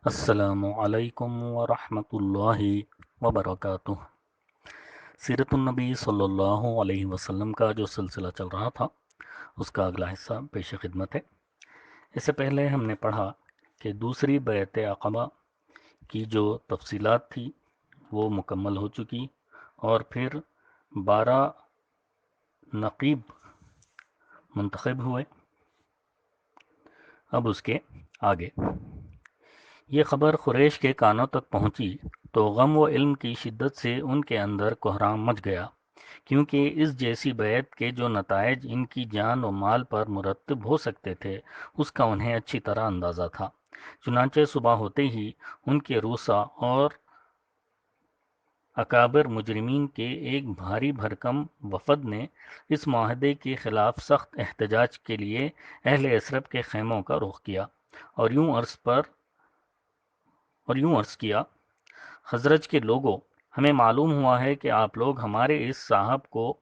السلام علیکم ورحمۃ اللہ وبرکاتہ۔ سیرت النبی صلی اللہ علیہ وسلم کا جو سلسلہ چل رہا تھا اس کا اگلا حصہ پیش خدمت ہے۔ اس سے پہلے ہم نے پڑھا کہ دوسری بیعت عقبہ کی جو تفصیلات تھی وہ مکمل ہو چکی، اور پھر 12 نقیب منتخب ہوئے۔ اب اس کے آگے یہ خبر قریش کے کانوں تک پہنچی تو غم و علم کی شدت سے ان کے اندر کہرام مچ گیا، کیونکہ اس جیسی بیعت کے جو نتائج ان کی جان و مال پر مرتب ہو سکتے تھے اس کا انہیں اچھی طرح اندازہ تھا۔ چنانچہ صبح ہوتے ہی ان کے روسا اور اکابر مجرمین کے ایک بھاری بھرکم وفد نے اس معاہدے کے خلاف سخت احتجاج کے لیے اہل یثرب کے خیموں کا رخ کیا اور یوں عرض کیا: خزرج کے لوگوں، ہمیں معلوم ہوا ہے کہ آپ لوگ ہمارے اس صاحب کو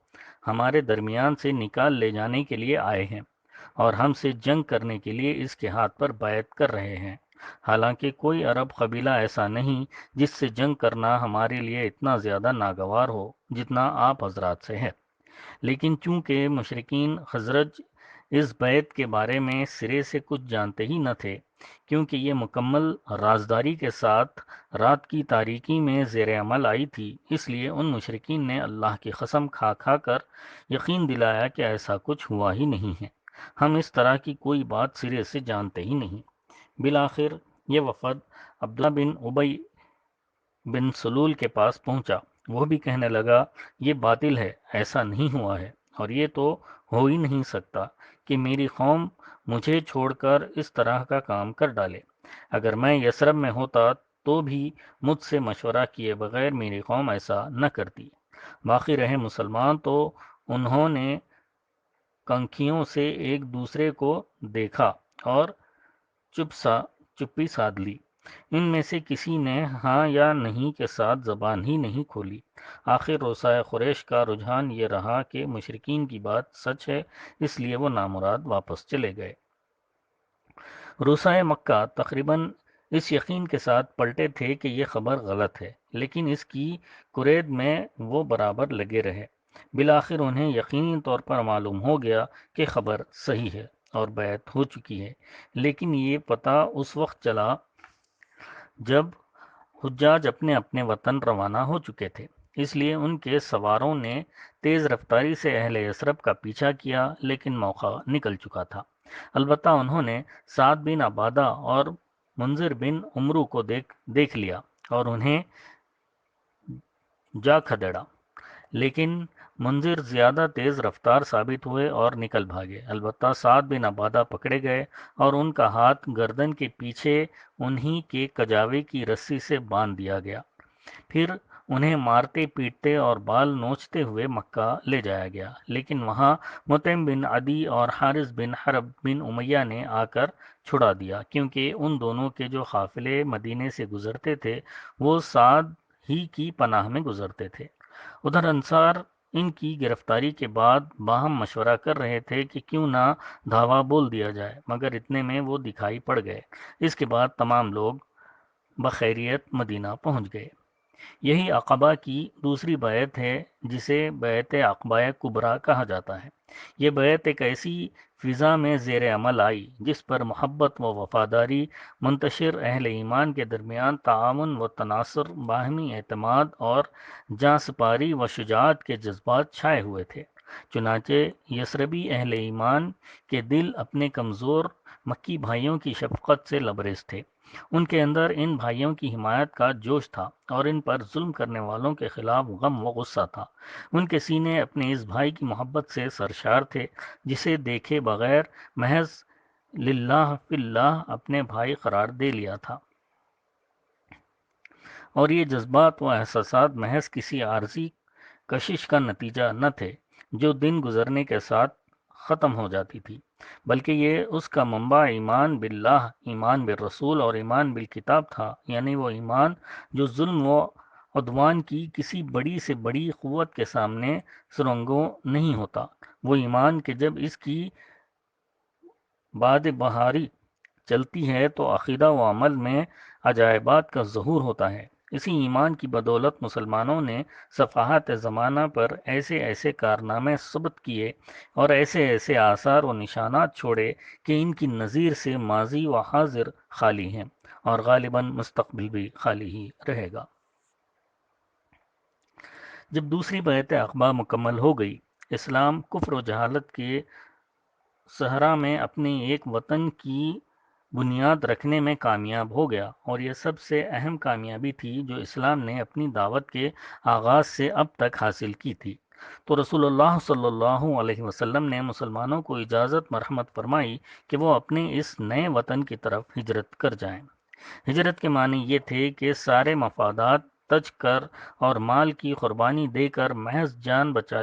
ہمارے درمیان سے نکال لے جانے کے لیے آئے ہیں اور ہم سے جنگ کرنے کے لیے اس کے ہاتھ پر بیعت کر رہے ہیں۔ حالانکہ کوئی عرب قبیلہ ایسا نہیں جس سے جنگ کرنا ہمارے لیے اتنا زیادہ ناگوار ہو جتنا آپ حضرات سے ہے، لیکن چونکہ مشرکین خزرج اس بیعت کے بارے میں سرے سے کچھ جانتے ہی نہ تھے، کیونکہ یہ مکمل رازداری کے ساتھ رات کی تاریکی میں زیر عمل آئی تھی، اس لیے ان مشرکین نے اللہ کی قسم کھا کھا کر یقین دلایا کہ ایسا کچھ ہوا ہی نہیں ہے، ہم اس طرح کی کوئی بات سرے سے جانتے ہی نہیں۔ بالآخر یہ وفد عبداللہ بن ابی بن سلول کے پاس پہنچا۔ وہ بھی کہنے لگا: یہ باطل ہے، ایسا نہیں ہوا ہے، اور یہ تو ہو ہی نہیں سکتا کہ میری قوم مجھے چھوڑ کر اس طرح کا کام کر ڈالے۔ اگر میں یثرب میں ہوتا تو بھی مجھ سے مشورہ کیے بغیر میری قوم ایسا نہ کرتی۔ باقی رہے مسلمان تو انہوں نے کنکھیوں سے ایک دوسرے کو دیکھا اور چپی سادھ لی۔ ان میں سے کسی نے ہاں یا نہیں کے ساتھ زبان ہی نہیں کھولی۔ آخر روسائے قریش کا رجحان یہ رہا کہ مشرکین کی بات سچ ہے، اس لیے وہ نامراد واپس چلے گئے۔ روسائے مکہ تقریباً اس یقین کے ساتھ پلٹے تھے کہ یہ خبر غلط ہے، لیکن اس کی کرید میں وہ برابر لگے رہے۔ بالآخر انہیں یقینی طور پر معلوم ہو گیا کہ خبر صحیح ہے اور بیعت ہو چکی ہے، لیکن یہ پتہ اس وقت چلا جب حجاج اپنے اپنے وطن روانہ ہو چکے تھے، اس لیے ان کے سواروں نے تیز رفتاری سے اہل یثرب کا پیچھا کیا، لیکن موقع نکل چکا تھا۔ البتہ انہوں نے سعد بن عبادہ اور منذر بن عمرو کو دیکھ لیا اور انہیں جا کھدیڑا، لیکن منذر زیادہ تیز رفتار ثابت ہوئے اور نکل بھاگے۔ البتہ سعد بن عبادہ پکڑے گئے اور ان کا ہاتھ گردن کے پیچھے انہی کے کجاوے کی رسی سے باندھ دیا گیا، پھر انہیں مارتے پیٹتے اور بال نوچتے ہوئے مکہ لے جایا گیا، لیکن وہاں مطعم بن عدی اور حارث بن حرب بن امیہ نے آ کر چھڑا دیا، کیونکہ ان دونوں کے جو قافلے مدینے سے گزرتے تھے وہ سعد ہی کی پناہ میں گزرتے تھے۔ ادھر انصار ان کی گرفتاری کے بعد باہم مشورہ کر رہے تھے کہ کیوں نہ دھاوا بول دیا جائے، مگر اتنے میں وہ دکھائی پڑ گئے۔ اس کے بعد تمام لوگ بخیریت مدینہ پہنچ گئے۔ یہی عقبہ کی دوسری بیعت ہے جسے بیعت عقبہ کبریٰ کہا جاتا ہے۔ یہ بیعت ایک ایسی فضا میں زیر عمل آئی جس پر محبت و وفاداری، منتشر اہل ایمان کے درمیان تعاون و تناصر، باہمی اعتماد اور جاں سپاری و شجاعت کے جذبات چھائے ہوئے تھے۔ چنانچہ یثربی اہل ایمان کے دل اپنے کمزور مکی بھائیوں کی شفقت سے لبریز تھے۔ ان کے اندر ان بھائیوں کی حمایت کا جوش تھا اور ان پر ظلم کرنے والوں کے خلاف غم و غصہ تھا۔ ان کے سینے اپنے اس بھائی کی محبت سے سرشار تھے جسے دیکھے بغیر محض للہ فی اللہ اپنے بھائی قرار دے لیا تھا، اور یہ جذبات و احساسات محض کسی عارضی کشش کا نتیجہ نہ تھے جو دن گزرنے کے ساتھ ختم ہو جاتی تھی، بلکہ یہ اس کا منبع ایمان باللہ، ایمان بالرسول اور ایمان بالکتاب تھا، یعنی وہ ایمان جو ظلم و عدوان کی کسی بڑی سے بڑی قوت کے سامنے سرنگوں نہیں ہوتا، وہ ایمان کہ جب اس کی باد بہاری چلتی ہے تو عقیدہ و عمل میں عجائبات کا ظہور ہوتا ہے۔ اسی ایمان کی بدولت مسلمانوں نے صفحات زمانہ پر ایسے ایسے کارنامے ثبت کیے اور ایسے ایسے آثار و نشانات چھوڑے کہ ان کی نظیر سے ماضی و حاضر خالی ہیں اور غالباً مستقبل بھی خالی ہی رہے گا۔ جب دوسری بیعت عقبہ مکمل ہو گئی، اسلام کفر و جہالت کے صحرا میں اپنے ایک وطن کی بنیاد رکھنے میں کامیاب ہو گیا، اور یہ سب سے اہم کامیابی تھی جو اسلام نے اپنی دعوت کے آغاز سے اب تک حاصل کی تھی۔ تو رسول اللہ صلی اللہ علیہ وسلم نے مسلمانوں کو اجازت مرحمت فرمائی کہ وہ اپنے اس نئے وطن کی طرف ہجرت کر جائیں۔ ہجرت کے معنی یہ تھے کہ سارے مفادات تج کر اور مال کی قربانی دے کر محض جان بچا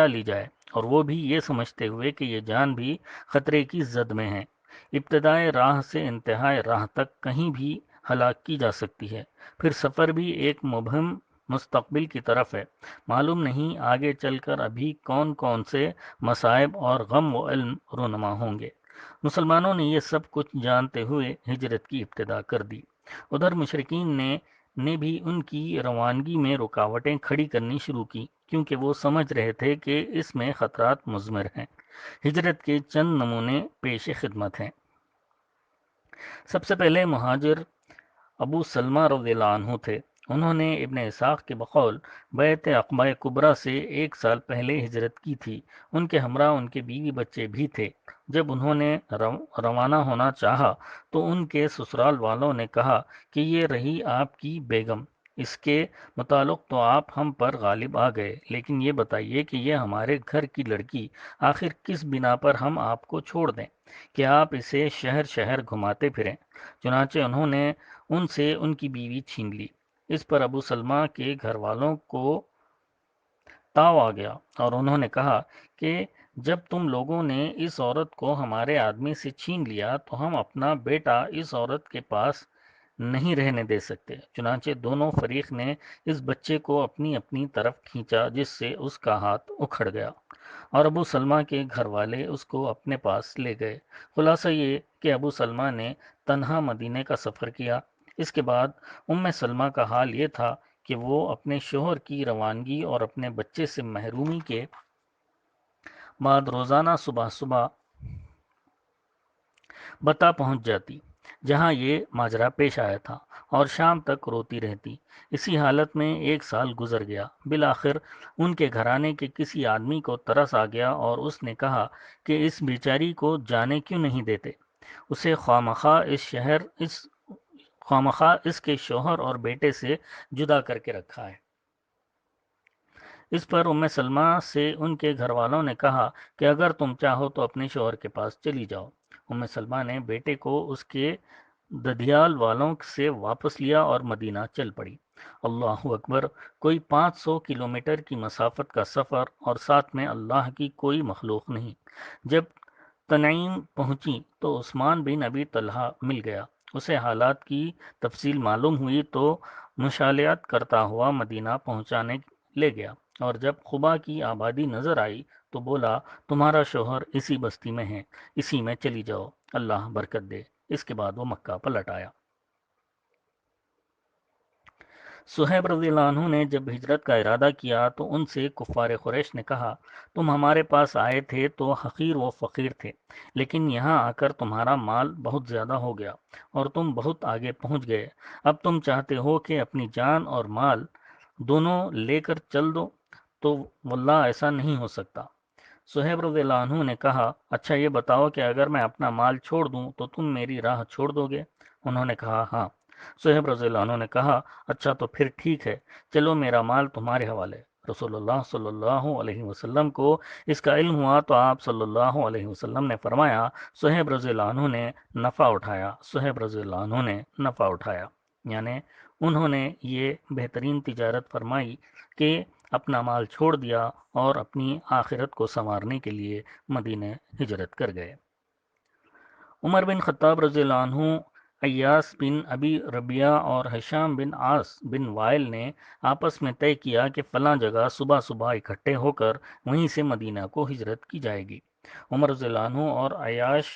لی جائے، اور وہ بھی یہ سمجھتے ہوئے کہ یہ جان بھی خطرے کی زد میں ہے۔ ابتدائے راہ سے انتہائے راہ تک کہیں بھی ہلاک کی جا سکتی ہے، پھر سفر بھی ایک مبہم مستقبل کی طرف ہے۔ معلوم نہیں آگے چل کر ابھی کون کون سے مصائب اور غم و علم رونما ہوں گے۔ مسلمانوں نے یہ سب کچھ جانتے ہوئے ہجرت کی ابتدا کر دی۔ ادھر مشرکین نے بھی ان کی روانگی میں رکاوٹیں کھڑی کرنی شروع کی، کیونکہ وہ سمجھ رہے تھے کہ اس میں خطرات مضمر ہیں۔ ہجرت کے چند نمونے پیش خدمت ہیں۔ سب سے پہلے مہاجر ابو سلمہ رضی اللہ عنہ تھے۔ انہوں نے ابن اسحاق کے بقول بیعت عقبہ کبریٰ سے 1 سال پہلے ہجرت کی تھی۔ ان کے ہمراہ ان کے بیوی بچے بھی تھے۔ جب انہوں نے روانہ ہونا چاہا تو ان کے سسرال والوں نے کہا کہ یہ رہی آپ کی بیگم، اس کے متعلق تو آپ ہم پر غالب آ گئے، لیکن یہ بتائیے کہ یہ ہمارے گھر کی لڑکی آخر کس بنا پر ہم آپ کو چھوڑ دیں کہ آپ اسے شہر شہر گھماتے پھریں؟ چنانچہ انہوں نے ان سے ان کی بیوی چھین لی۔ اس پر ابو سلمہ کے گھر والوں کو تاؤ آ گیا اور انہوں نے کہا کہ جب تم لوگوں نے اس عورت کو ہمارے آدمی سے چھین لیا تو ہم اپنا بیٹا اس عورت کے پاس نہیں رہنے دے سکتے۔ چنانچہ دونوں فریق نے اس بچے کو اپنی اپنی طرف کھینچا، جس سے اس کا ہاتھ اکھڑ گیا اور ابو سلمہ کے گھر والے اس کو اپنے پاس لے گئے۔ خلاصہ یہ کہ ابو سلمہ نے تنہا مدینے کا سفر کیا۔ اس کے بعد ام سلمہ کا حال یہ تھا کہ وہ اپنے شوہر کی روانگی اور اپنے بچے سے محرومی کے بعد روزانہ صبح صبح بتا پہنچ جاتی جہاں یہ ماجرا پیش آیا تھا، اور شام تک روتی رہتی۔ اسی حالت میں 1 سال گزر گیا۔ بالآخر ان کے گھرانے کے کسی آدمی کو ترس آ گیا اور اس نے کہا کہ اس بیچاری کو جانے کیوں نہیں دیتے؟ اسے خوامخواہ اس کے شوہر اور بیٹے سے جدا کر کے رکھا ہے۔ اس پر ام سلمہ سے ان کے گھر والوں نے کہا کہ اگر تم چاہو تو اپنے شوہر کے پاس چلی جاؤ۔ ام سلمہ نے بیٹے کو اس کے ددھیال والوں سے واپس لیا اور مدینہ چل پڑی۔ اللہ اکبر! کوئی 500 کلومیٹر کی مسافت کا سفر، اور ساتھ میں اللہ کی کوئی مخلوق نہیں۔ جب تنعیم پہنچی تو عثمان بن ابی طلحہ مل گیا۔ اسے حالات کی تفصیل معلوم ہوئی تو مشالات کرتا ہوا مدینہ پہنچانے لے گیا، اور جب قبا کی آبادی نظر آئی تو بولا تمہارا شوہر اسی بستی میں ہے، اسی میں چلی جاؤ، اللہ برکت دے۔ اس کے بعد وہ مکہ پلٹ آیا۔ صہیب رضی اللہ عنہ نے جب ہجرت کا ارادہ کیا تو ان سے کفار قریش نے کہا تم ہمارے پاس آئے تھے تو حقیر و فقیر تھے، لیکن یہاں آ کر تمہارا مال بہت زیادہ ہو گیا اور تم بہت آگے پہنچ گئے۔ اب تم چاہتے ہو کہ اپنی جان اور مال دونوں لے کر چل دو، تو واللہ ایسا نہیں ہو سکتا۔ صہیب رضی اللہ عنہ نے کہا اچھا یہ بتاؤ کہ اگر میں اپنا مال چھوڑ دوں تو تم میری راہ چھوڑ دو گے؟ انہوں نے کہا ہاں۔ صہیب رضی اللہ عنہ نے کہا اچھا تو پھر ٹھیک ہے، چلو میرا مال تمہارے حوالے۔ رسول اللہ صلی اللہ علیہ وسلم کو اس کا علم ہوا تو آپ صلی اللہ علیہ وسلم نے فرمایا صہیب رضی اللہ عنہ نے نفع اٹھایا، صہیب رضی اللہ عنہ نے نفع اٹھایا، یعنی انہوں نے یہ بہترین تجارت فرمائی کہ اپنا مال چھوڑ دیا اور اپنی آخرت کو سنوارنے کے لیے مدینہ ہجرت کر گئے۔ عمر بن خطاب رضی اللہ عنہ، ایاس بن ابی ربیعہ اور ہشام بن عاص بن وائل نے آپس میں طے کیا کہ فلاں جگہ صبح صبح اکٹھے ہو کر وہیں سے مدینہ کو ہجرت کی جائے گی۔ عمر رضی اللہ عنہ اور عیاش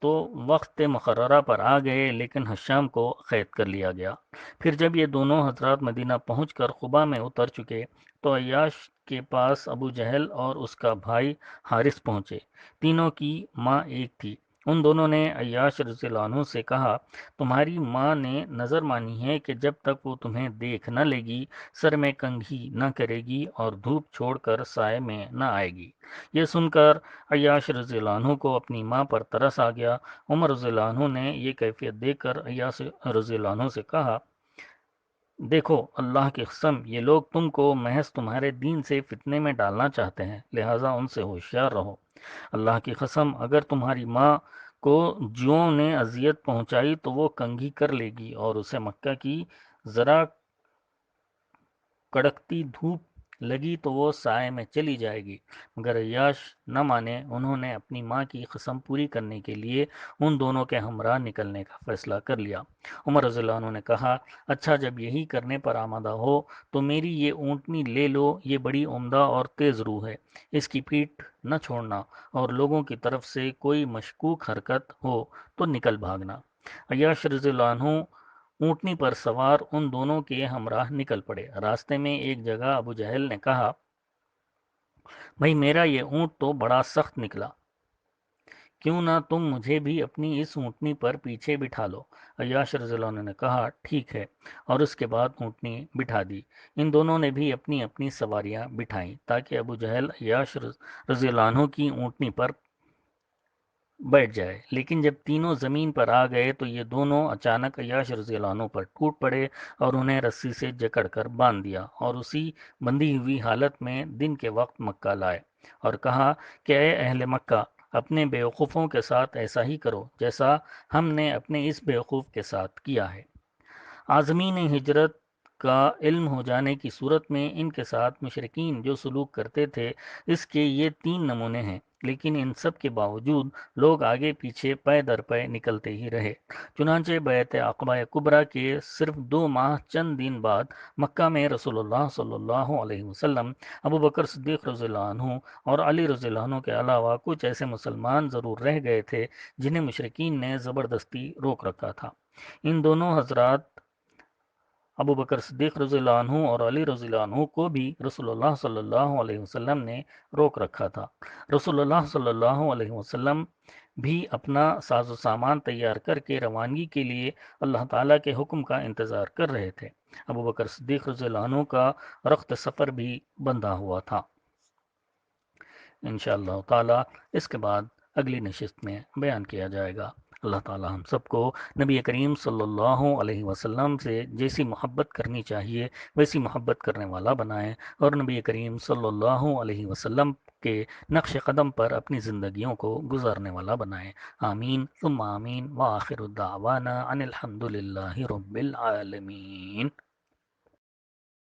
تو وقت مقررہ پر آ گئے، لیکن حشام کو قید کر لیا گیا۔ پھر جب یہ دونوں حضرات مدینہ پہنچ کر قبا میں اتر چکے تو عیاش کے پاس ابو جہل اور اس کا بھائی حارث پہنچے۔ تینوں کی ماں ایک تھی۔ ان دونوں نے عیاش رضی اللہ عنہ سے کہا، تمہاری ماں نے نظر مانی ہے کہ جب تک وہ تمہیں دیکھ نہ لے گی سر میں کنگھی نہ کرے گی اور دھوپ چھوڑ کر سائے میں نہ آئے گی۔ یہ سن کر عیاش رضی اللہ عنہ کو اپنی ماں پر ترس آ گیا۔ عمر رضی اللہ عنہ نے یہ کیفیت دیکھ کر عیاش رضی اللہ عنہ سے کہا، دیکھو اللہ کی قسم یہ لوگ تم کو محض تمہارے دین سے فتنے میں ڈالنا چاہتے ہیں، لہٰذا ان سے ہوشیار رہو۔ اللہ کی قسم اگر تمہاری ماں کو جوؤں نے اذیت پہنچائی تو وہ کنگھی کر لے گی اور اسے مکہ کی ذرا کڑکتی دھوپ لگی تو وہ سائے میں چلی جائے گی۔ مگر عیاش نہ مانے، انہوں نے اپنی ماں کی قسم پوری کرنے کے لیے ان دونوں کے ہمراہ نکلنے کا فیصلہ کر لیا۔ عمر رضی اللہ عنہ نے کہا، اچھا جب یہی کرنے پر آمادہ ہو تو میری یہ اونٹنی لے لو، یہ بڑی عمدہ اور تیز روح ہے، اس کی پیٹھ نہ چھوڑنا اور لوگوں کی طرف سے کوئی مشکوک حرکت ہو تو نکل بھاگنا۔ عیاش رضی اللہ عنہ اونٹنی پر سوار ان دونوں کے ہمراہ نکل پڑے۔ راستے میں ایک جگہ ابو جہل نے کہا، بھائی میرا یہ اونٹ تو بڑا سخت نکلا، کیوں نہ تم مجھے بھی اپنی اس اونٹنی پر پیچھے بٹھا لو؟ عیاش رضی اللہ عنہ نے کہا، ٹھیک ہے، اور اس کے بعد اونٹنی بٹھا دی۔ ان دونوں نے بھی اپنی اپنی سواریاں بٹھائیں تاکہ ابو جہل عیاش رضی اللہ عنہ کی اونٹنی پر بیٹھ جائے، لیکن جب تینوں زمین پر آ گئے تو یہ دونوں اچانک عیاش رضی اللہ عنہ پر ٹوٹ پڑے اور انہیں رسی سے جکڑ کر باندھ دیا اور اسی بندھی ہوئی حالت میں دن کے وقت مکہ لائے اور کہا کہ اے اہل مکہ، اپنے بیوقوفوں کے ساتھ ایسا ہی کرو جیسا ہم نے اپنے اس بیوقوف کے ساتھ کیا ہے۔ عازمین ہجرت کا علم ہو جانے کی صورت میں ان کے ساتھ مشرکین جو سلوک کرتے تھے اس کے یہ تین نمونے ہیں، لیکن ان سب کے باوجود لوگ آگے پیچھے پے در پے نکلتے ہی رہے۔ چنانچہ بیعت عقبہ کبریٰ کے صرف 2 ماہ چند دن بعد مکہ میں رسول اللہ صلی اللہ علیہ وسلم، ابو بکر صدیق رضی اللہ عنہ اور علی رضی اللہ عنہ کے علاوہ کچھ ایسے مسلمان ضرور رہ گئے تھے جنہیں مشرکین نے زبردستی روک رکھا تھا۔ ان دونوں حضرات ابو بکر صدیق رضی اللہ عنہ اور علی رضی اللہ عنہ کو بھی رسول اللہ صلی اللہ علیہ وسلم نے روک رکھا تھا۔ رسول اللہ صلی اللہ علیہ وسلم بھی اپنا ساز و سامان تیار کر کے روانگی کے لیے اللہ تعالیٰ کے حکم کا انتظار کر رہے تھے۔ ابو بکر صدیق رضی اللہ عنہ کا رخت سفر بھی بندھا ہوا تھا۔ انشاءاللہ تعالیٰ اس کے بعد اگلی نشست میں بیان کیا جائے گا۔ اللہ تعالیٰ ہم سب کو نبی کریم صلی اللہ علیہ وسلم سے جیسی محبت کرنی چاہیے ویسی محبت کرنے والا بنائے اور نبی کریم صلی اللہ علیہ وسلم کے نقش قدم پر اپنی زندگیوں کو گزارنے والا بنائے۔ آمین ثم آمین وآخر الدعوانا ان الحمد للہ رب العالمین۔